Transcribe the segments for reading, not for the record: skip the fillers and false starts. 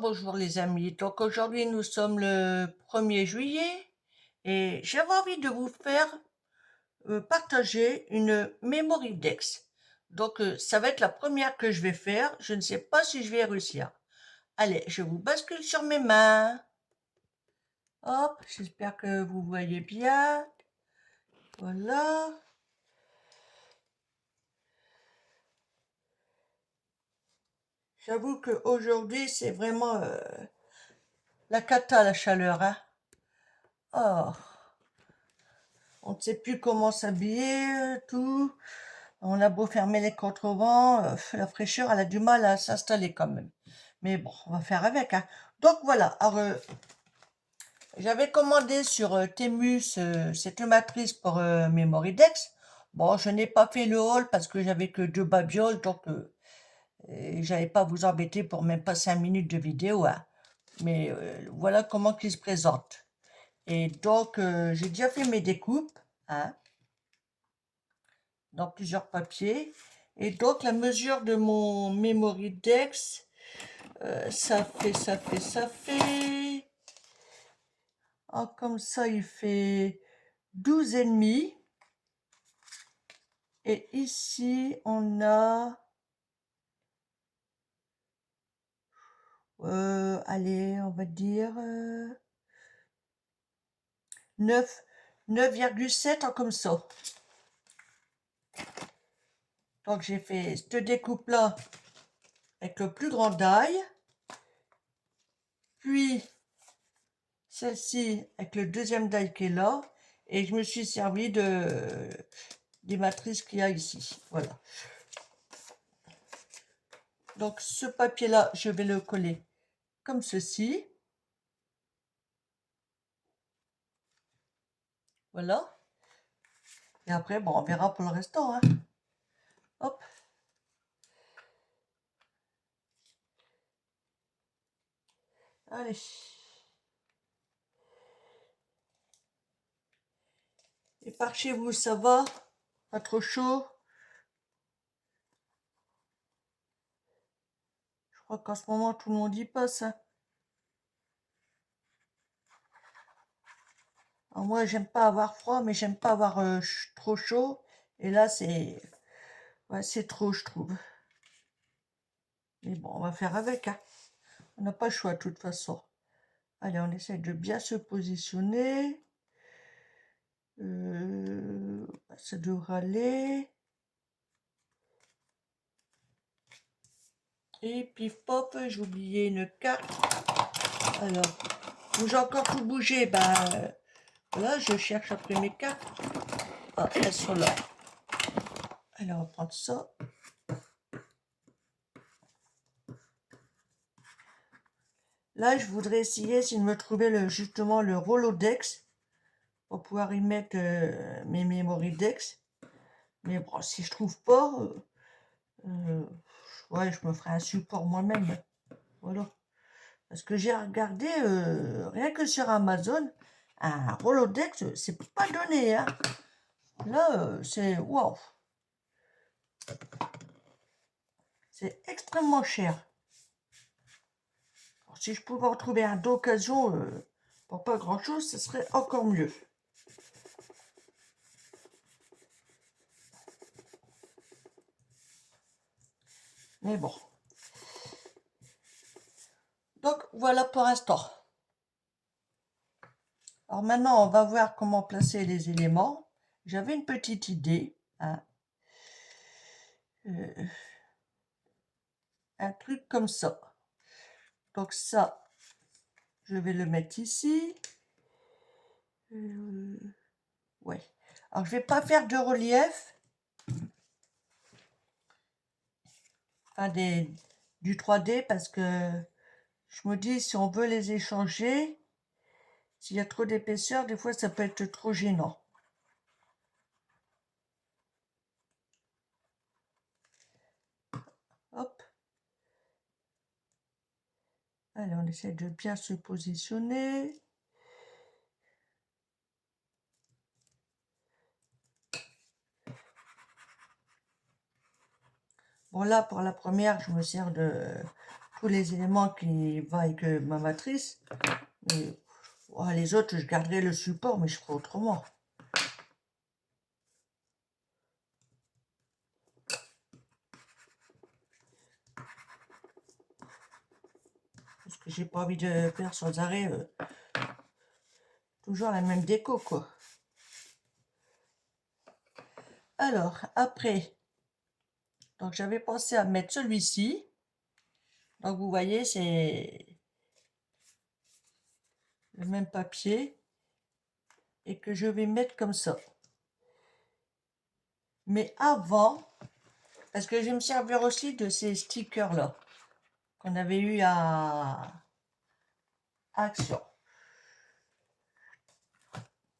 bonjour les amis. Donc aujourd'hui nous sommes le 1er juillet et j'avais envie de vous faire partager une Memory Dex. Donc ça va être la première que je vais faire. Je ne sais pas si je vais réussir. Allez, je vous bascule sur mes mains. Hop, j'espère que vous voyez bien. Voilà. J'avoue qu'aujourd'hui c'est vraiment la cata, la chaleur, hein. Oh, on ne sait plus comment s'habiller, tout. On a beau fermer les contrevents, la fraîcheur, elle a du mal à s'installer quand même. Mais bon, on va faire avec, hein. Donc voilà, alors, j'avais commandé sur Temu cette matrice pour Memorydex. Bon, je n'ai pas fait le haul parce que j'avais que 2 babioles, donc et j'allais pas vous embêter pour même pas 5 minutes de vidéo, hein. Mais voilà comment il se présente. Et donc, j'ai déjà fait mes découpes, hein, dans plusieurs papiers. Et donc, la mesure de mon Memorydex, ça fait. Ah, comme ça, il fait 12,5. Et ici, on a, allez, on va dire 9,7 comme ça. Donc, j'ai fait cette découpe-là avec le plus grand die. Puis, celle-ci avec le deuxième die qui est là. Et je me suis servi des matrices qu'il y a ici. Voilà. Donc ce papier-là, je vais le coller comme ceci. Voilà. Et après, bon, on verra pour le restant, hein. Hop. Allez. Et par chez vous, ça va? Pas trop chaud? Je crois qu'en ce moment, tout le monde y passe, hein. Alors moi, j'aime pas avoir froid, mais j'aime pas avoir trop chaud. Et là, ouais, c'est trop, je trouve. Mais bon, on va faire avec, hein. On n'a pas le choix, de toute façon. Allez, on essaie de bien se positionner. Ça devrait aller. Et pif pop, j'ai oublié une carte. Alors, j'ai encore tout bougé. Ben, là, je cherche après mes cartes. Ah, elles sont là. Alors, on va prendre ça. Là, je voudrais essayer, si de me trouver justement le Rolodex pour pouvoir y mettre mes Memorydex. Mais bon, si je trouve pas, ouais, je me ferai un support moi-même. Voilà. Parce que j'ai regardé, rien que sur Amazon, un Rolodex, c'est pas donné, hein. Là, c'est waouh. C'est extrêmement cher. Alors, si je pouvais en trouver un d'occasion pour pas grand-chose, ce serait encore mieux. Mais bon. Donc, voilà pour l'instant. Alors maintenant, on va voir comment placer les éléments. J'avais une petite idée, hein. Un truc comme ça. Donc ça, je vais le mettre ici. Ouais. Alors, je vais pas faire de relief. Enfin, du 3D parce que je me dis, si on veut les échanger, s'il y a trop d'épaisseur, des fois, ça peut être trop gênant. Hop. Allez, on essaie de bien se positionner. Bon, là, pour la première, je me sers de tous les éléments qui vont avec ma matrice. Mais, les autres, je garderai le support, mais je ferai autrement. Parce que j'ai pas envie de faire sans arrêt toujours la même déco, quoi. Alors, après, donc j'avais pensé à mettre celui-ci. Donc vous voyez, c'est le même papier et que je vais mettre comme ça. Mais avant, parce que je vais me servir aussi de ces stickers-là qu'on avait eu à Action.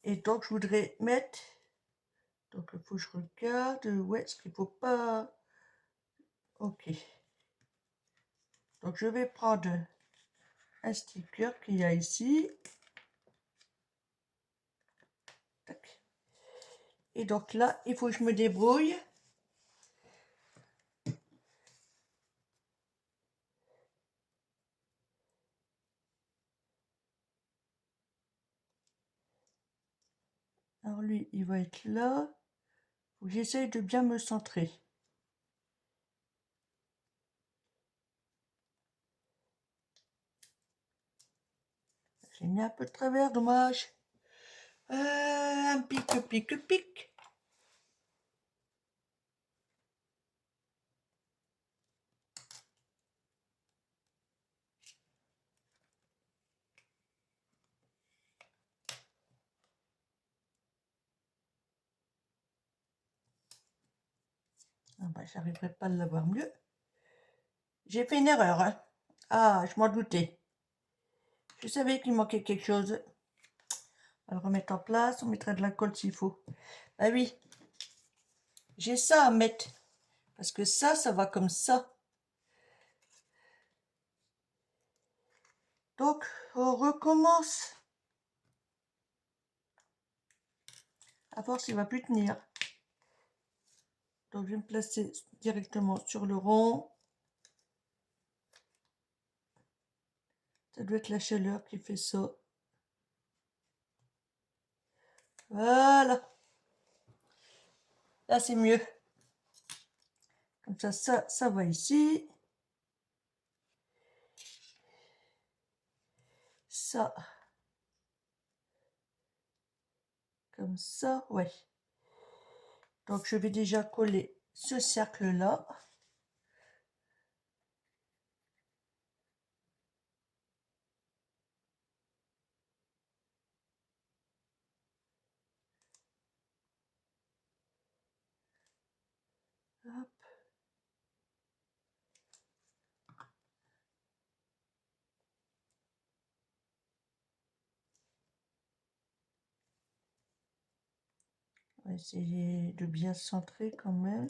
Et donc je voudrais mettre, donc il faut que je regarde, où est-ce qu'il faut pas... Ok. Donc je vais prendre un sticker qu'il y a ici. Tac. Et donc là, il faut que je me débrouille. Alors lui, il va être là. Faut que j'essaye de bien me centrer. J'ai mis un peu de travers, dommage. Un pic, pic, pic. Ah bah, j'arriverai pas à l'avoir mieux. J'ai fait une erreur, hein. Ah, je m'en doutais. Je savais qu'il manquait quelque chose. On va le remettre en place, on mettra de la colle s'il faut. Ah oui, j'ai ça à mettre. Parce que ça va comme ça. Donc, on recommence. À force, il va plus tenir. Donc, je vais me placer directement sur le rond. Ça doit être la chaleur qui fait ça. Voilà. Là, c'est mieux. Comme ça va ici. Ça. Comme ça, ouais. Donc, je vais déjà coller ce cercle-là. Hop. On va essayer de bien centrer quand même.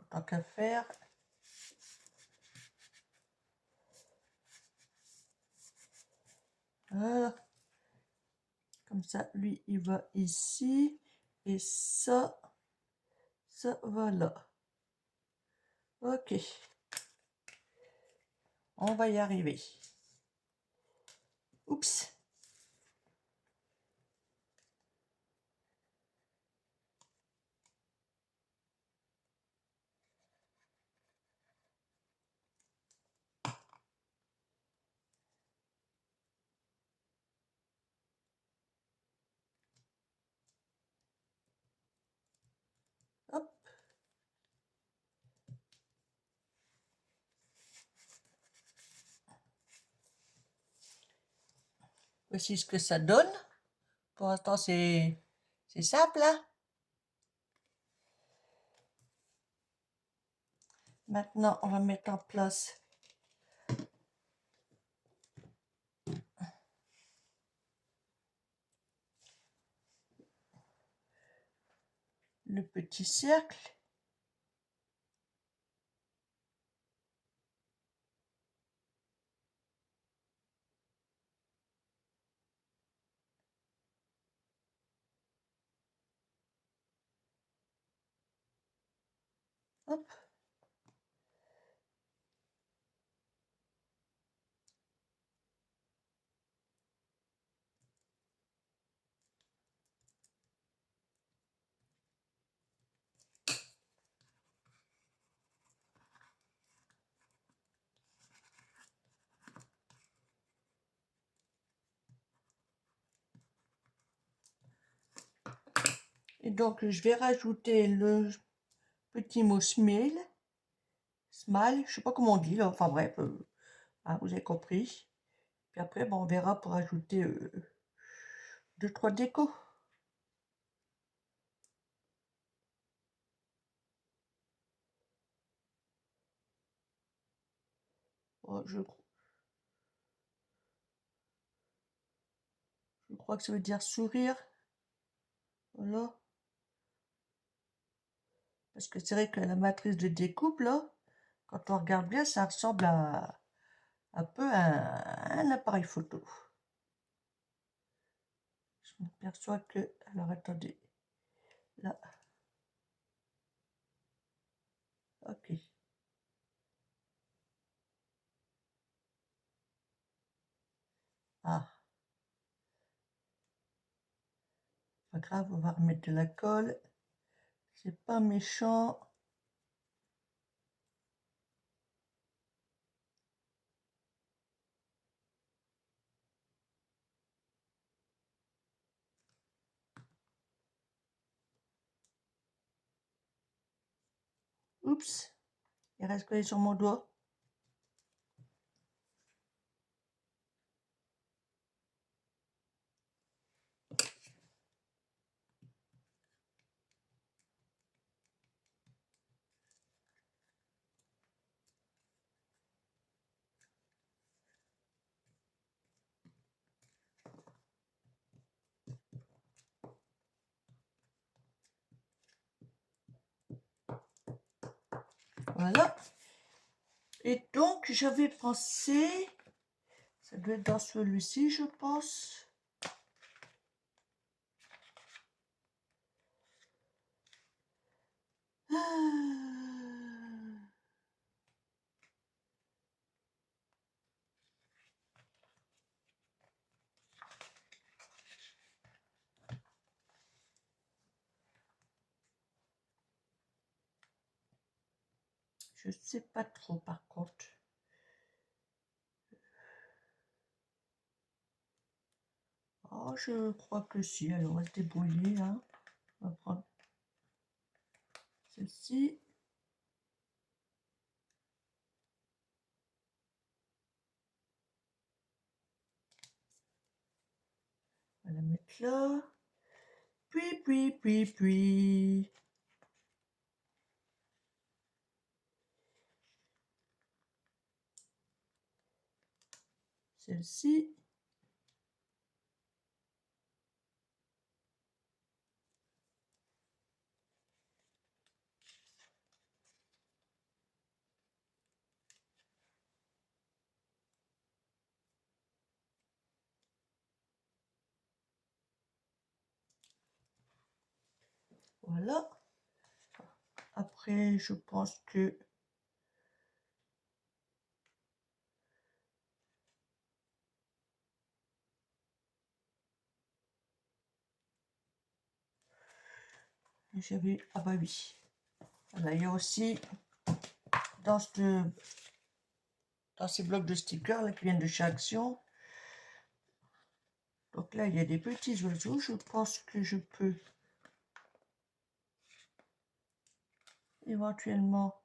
Tant qu'à faire. Voilà. Comme ça, lui, il va ici. Et ça va là. Ok. On va y arriver. Oups. Hop. Voici ce que ça donne. Pour l'instant, c'est simple, hein. Maintenant, on va mettre en place le petit cercle. Hop. Et donc, je vais rajouter le petit mot smile. Smile, je sais pas comment on dit là, enfin bref, hein, vous avez compris. Puis après, bon, on verra pour ajouter 2-3 décos. Oh, je crois que ça veut dire sourire. Voilà. Parce que c'est vrai que la matrice de découpe, là, quand on regarde bien, ça ressemble à un peu à un appareil photo. Je m'aperçois que... Alors, attendez. Là. Ok. Ah, pas grave, on va remettre de la colle. C'est pas méchant. Oups, il reste collé sur mon doigt. Voilà. Et donc, j'avais pensé... Ça doit être dans celui-ci, je pense. Ah, je sais pas trop, par contre. Oh, je crois que si. Alors, on va se débrouiller, hein. On va prendre celle-ci. On va la mettre là. Puis. Celle-ci. Voilà. Après, je pense que j'avais... Ah bah oui. Voilà, il y a aussi dans ces blocs de stickers là, qui viennent de chez Action. Donc là, il y a des petits oiseaux. Je pense que je peux éventuellement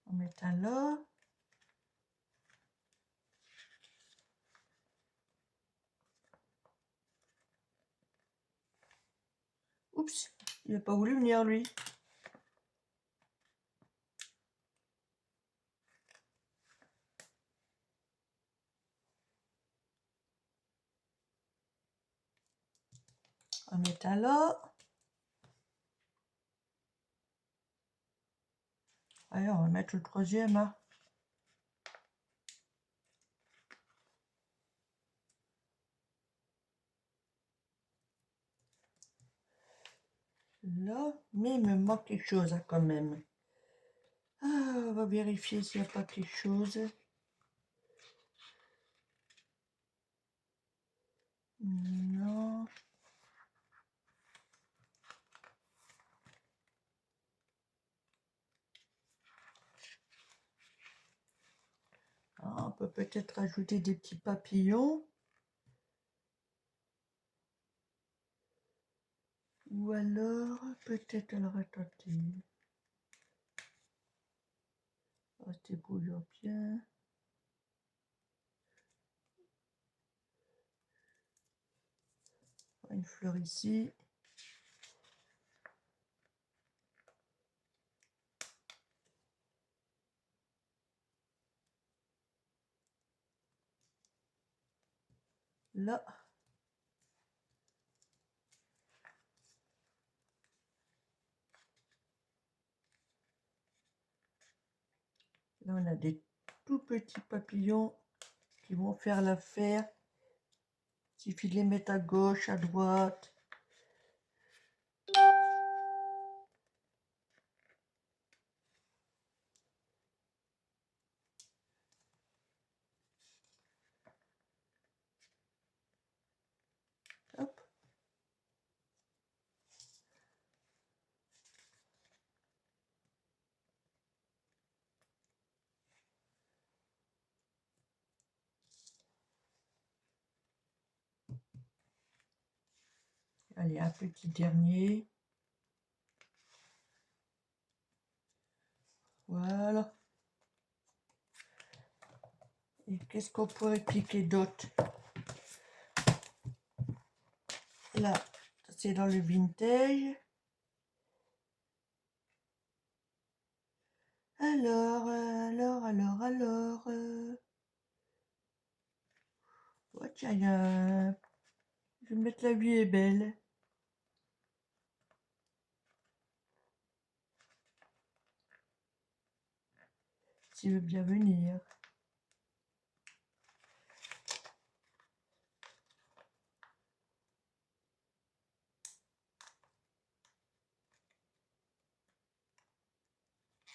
en mettre un là. Oups, il n'a pas voulu venir lui. On met un là. Allez, on va mettre le troisième. Hein. Là, mais il me manque quelque chose hein, quand même. Ah, on va vérifier s'il n'y a pas quelque chose. Non. Ah, peut peut-être ajouter des petits papillons. Ou alors, peut-être, alors attendez. Oh, c'était bouillant bien. Une fleur ici. Là. Là, on a des tout petits papillons qui vont faire l'affaire. Il suffit de les mettre à gauche, à droite. Hop. Allez, un petit dernier. Voilà. Et qu'est-ce qu'on pourrait piquer d'autre? Là, c'est dans le vintage. Alors. Oh, tiens, je vais mettre La vie est belle. S'il veut bien venir.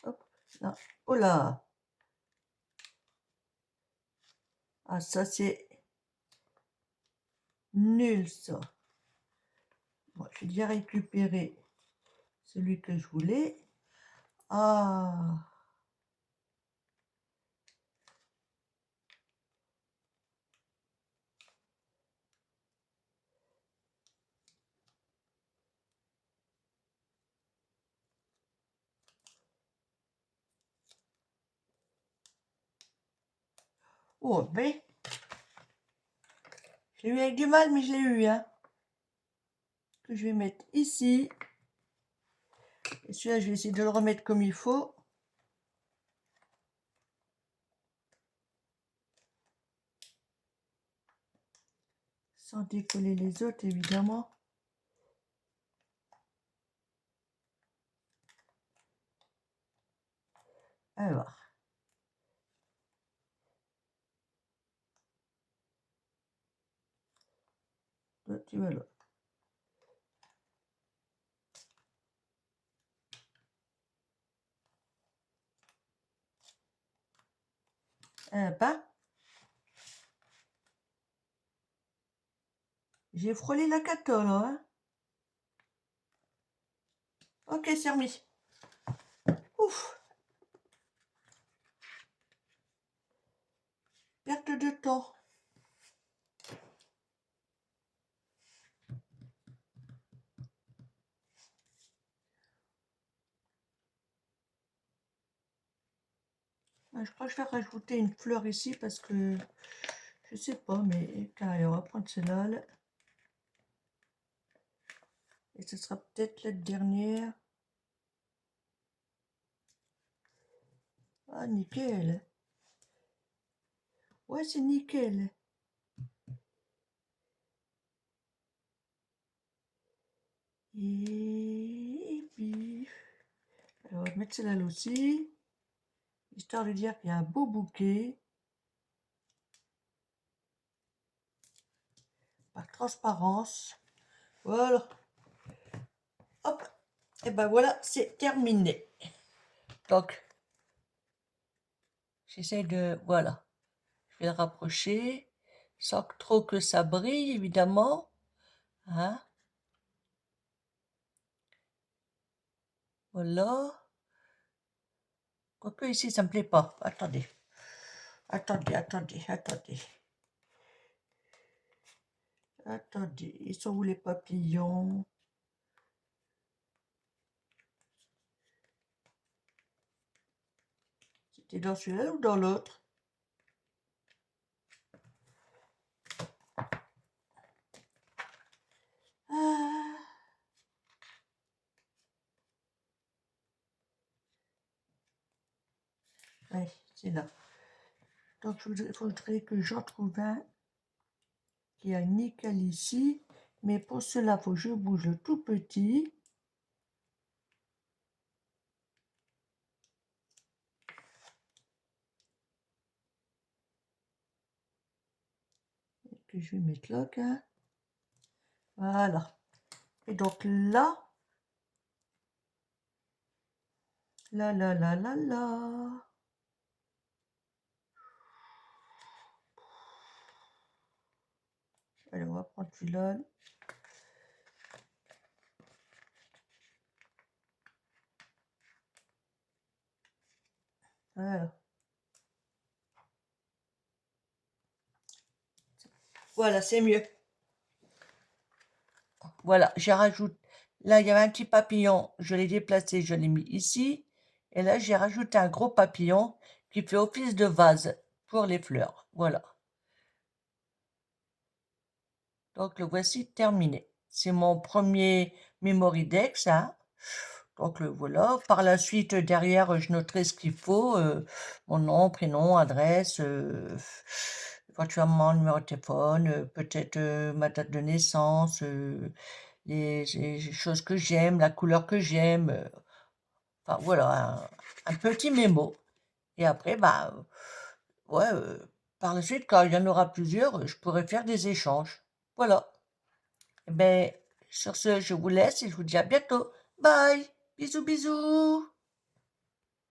Hop, non. Oh là! Ah, ça c'est nul ça. Bon, j'ai déjà récupéré celui que je voulais. Ah! Oh, ben, je l'ai eu avec du mal, mais je l'ai eu, hein. Que je vais mettre ici. Et celui-là, je vais essayer de le remettre comme il faut. Sans décoller les autres, évidemment. Alors. Toi, tu vas là. Ben, j'ai frôlé la cato, là, hein. Ok, c'est remis. Ouf. Perte de temps. Je crois que je vais rajouter une fleur ici parce que je sais pas, mais allez, on va prendre celle-là. Là. Et ce sera peut-être la dernière. Ah, nickel. Ouais, c'est nickel. Et puis, alors, on va mettre celle-là aussi, histoire de dire qu'il y a un beau bouquet. Par transparence. Voilà. Hop. Et ben voilà, c'est terminé. Donc, j'essaie de... Voilà. Je vais le rapprocher. Sans trop que ça brille, évidemment. Hein? Voilà. Quoique ici, ça me plaît pas. Attendez. Attendez, attendez, attendez. Attendez, ils sont où les papillons? C'était dans celui-là ou dans l'autre? Ah, ouais, c'est là. Donc, il faudrait que j'en trouve un qui a nickel ici. Mais pour cela, il faut que je bouge le tout petit. Que je vais mettre là, hein. Voilà. Et donc là, là, là, là, là, là. Allez, on va prendre celui-là. Voilà. Voilà, c'est mieux. Voilà, j'ai rajouté. Là, il y avait un petit papillon. Je l'ai déplacé, je l'ai mis ici. Et là, j'ai rajouté un gros papillon qui fait office de vase pour les fleurs. Voilà. Donc, le voici terminé. C'est mon premier Memory Dex, hein. Donc, le voilà. Par la suite, derrière, je noterai ce qu'il faut. Mon nom, prénom, adresse, éventuellement numéro de téléphone, peut-être ma date de naissance, les choses que j'aime, la couleur que j'aime. Enfin, voilà, un petit mémo. Et après, bah, ouais, par la suite, quand il y en aura plusieurs, je pourrai faire des échanges. Voilà. Eh ben, sur ce, je vous laisse et je vous dis à bientôt. Bye. Bisous, bisous.